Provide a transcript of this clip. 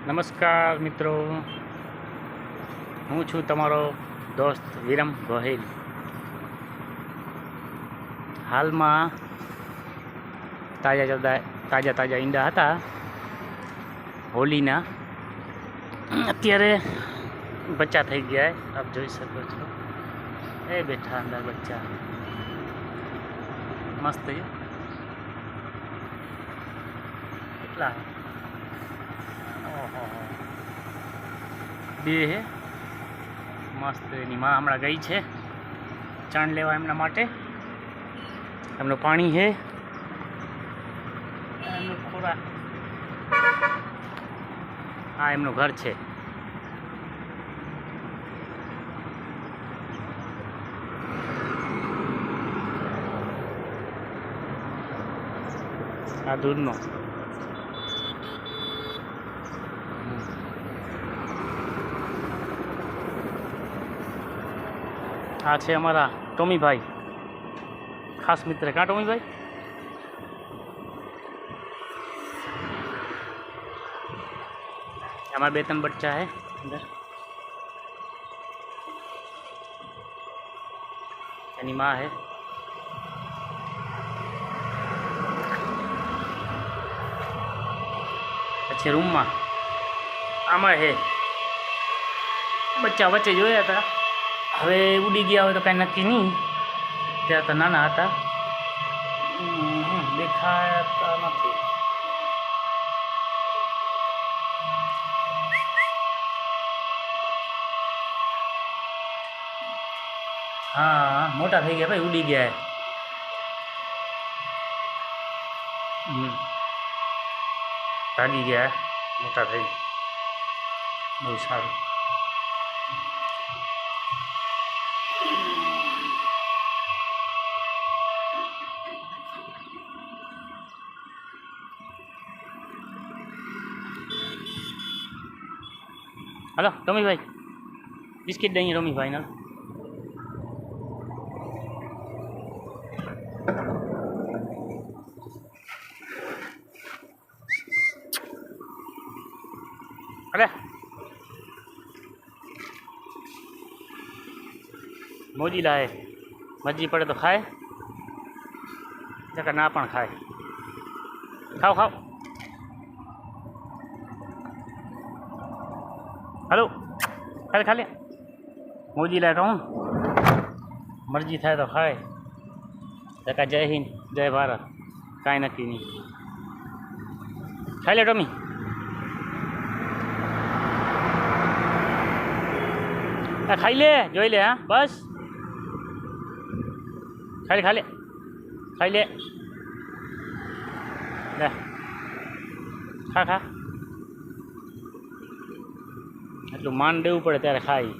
નમસ્કાર મિત્રો, હું છું તમારો દોસ્ત વિરમ ગોહિલ। હાલમાં તાજા ઈંડા હતા હોલીના, અત્યારે બચ્ચા થઈ ગયા। આપ જોઈ શકો છો, એ બેઠા અંદર બચ્ચા મસ્ત છે। કેટલા બે હે મસ્ત। એની માં હમણાં ગઈ છે ચાણ લેવા એમના માટે। એમનું પાણી છે, એમનું ખોરાક, આ એમનું ઘર છે। આ દૂધનો આ છે અમારા ટોમીભાઈ, ખાસ મિત્ર। કાં ટોમીભાઈ? અમારા 2-3 બચ્ચા है અંદર। એની માં है, પછી રૂમમાં આમાં છે બચ્ચા। વચ્ચે જોયા હતા, હવે ઉડી ગયા હોય તો કાંઈ નક્કી નહીં। ત્યારે તો નાના હતા, દેખાતા નથી। હા, મોટા થઈ ગયા ભાઈ, ઉડી ગયા। ભાગી ગયા, મોટા થઈ, બહુ સારું। हेलो टोमी भाई, बिस्किट देंगे टोमी भाई ना। अरे मोजीला है, मर्जी पड़े तो खाए, जगह ना पण खाए। खाओ खाओ, हेलो खाले खा ले। मोजीला कहूँ मर्जी थाय तो खाए, जगह जय हिंद जय भारत, कांई नक्की नहीं। खाई ले टोमी, खाई ले, जोई ले। हाँ बस खा ले खाई ले, ले खा खा। એટલું માન દેવું પડે ત્યારે ખાય।